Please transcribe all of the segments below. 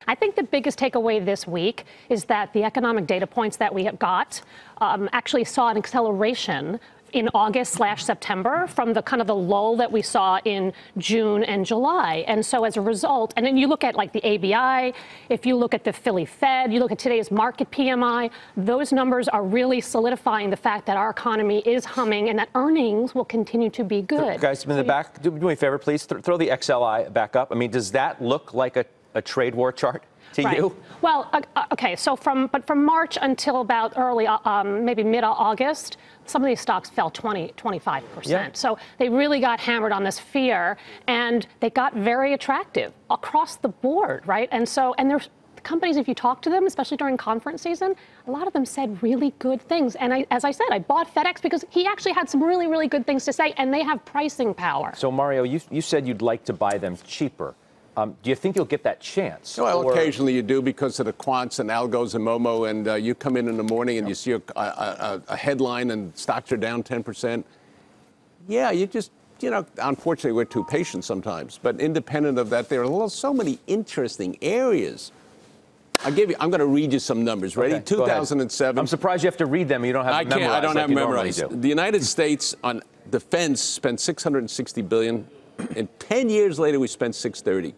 I think the biggest takeaway this week is that the economic data points that we have got actually saw an acceleration in August/September from the kind of the lull that we saw in June and July. And so as a result, and then you look at like the ABI, if you look at the Philly Fed, you look at today's market PMI, those numbers are really solidifying the fact that our economy is humming and that earnings will continue to be good. Guys, in the back, do me a favor, please. Throw the XLI back up. I mean, does that look like a trade war chart to you? Well, okay, so from March until about early, maybe mid-August, some of these stocks fell 25%. Yeah. So they really got hammered on this fear, and they got very attractive across the board, right? And there's companies, if you talk to them, especially during conference season, a lot of them said really good things. And as I said, I bought FedEx because he actually had some really, really good things to say, and they have pricing power. So, Mario, you said you'd like to buy them cheaper. Do you think you'll get that chance? Well, occasionally you do because of the quants and algos and Momo, and you come in the morning and you see a headline and stocks are down 10%. Yeah, unfortunately we're too patient sometimes. But independent of that, there are so many interesting areas. I'm going to read you some numbers. Ready? Okay, 2007. I'm surprised you have to read them. You don't have them memorized. I don't have like memorized. The United States on defense spent $660 billion, and 10 years later we spent $630.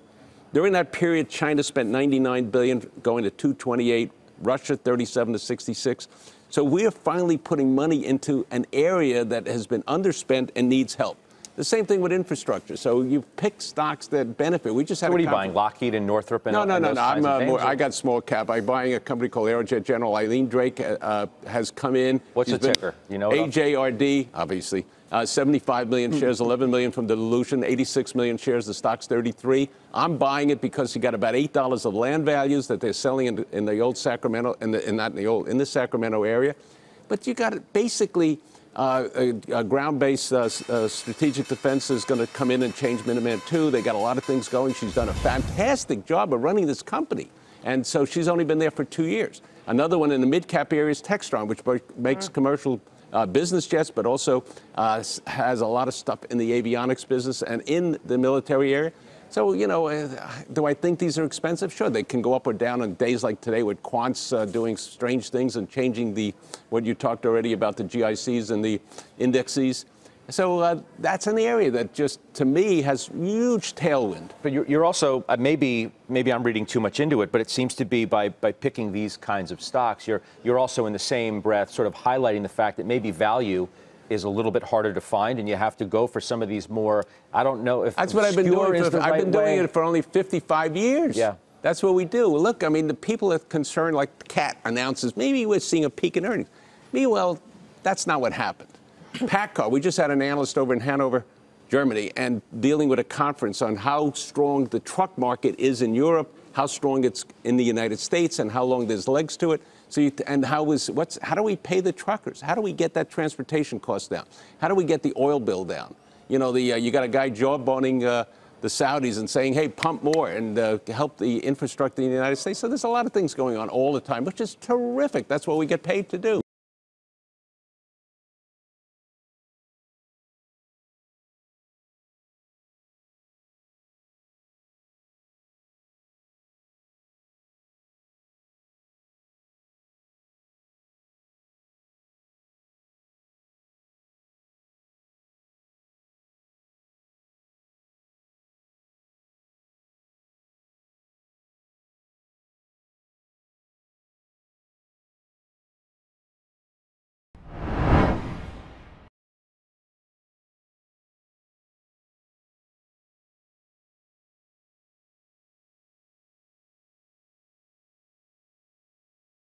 During that period, China spent $99 billion, going to $228, Russia $37 to $66. So we are finally putting money into an area that has been underspent and needs help. The same thing with infrastructure. So you pick stocks that benefit. We just had. So what are you buying? Lockheed and Northrop and No. I I got small cap. I'm buying a company called Aerojet General. Eileen Drake has come in. What's the ticker? You know it? AJRD, obviously. 75 million shares, 11 million from dilution, 86 million shares. The stock's 33. I'm buying it because you got about $8 of land values that they're selling in the old Sacramento, in the Sacramento area. But you got it basically. A ground-based strategic defense is going to come in and change Minuteman II. They got a lot of things going. She's done a fantastic job of running this company. And so she's only been there for 2 years. Another one in the mid-cap area is Textron, which makes commercial business jets, but also has a lot of stuff in the avionics business and in the military area. So, do I think these are expensive? Sure, they can go up or down on days like today with quants doing strange things and changing what you talked already about the GICs and the indexes. So that's an area that just, to me, has huge tailwind. But you're also, maybe I'm reading too much into it, but it seems to be by picking these kinds of stocks, you're also in the same breath sort of highlighting the fact that maybe value is a little bit harder to find, and you have to go for some of these more, I don't know if that's what I've been doing. I've been doing it for only 55 years. Yeah. That's what we do. Well, look, I mean, the people are concerned, like Cat announces, maybe we're seeing a peak in earnings. Meanwhile, that's not what happened. PACCAR, we just had an analyst over in Hanover, Germany, and dealing with a conference on how strong the truck market is in Europe, how strong it's in the United States, and how long there's legs to it. So, how do we pay the truckers? How do we get that transportation cost down? How do we get the oil bill down? You got a guy jawboning the Saudis and saying, hey, pump more and help the infrastructure in the United States. So there's a lot of things going on all the time, which is terrific. That's what we get paid to do.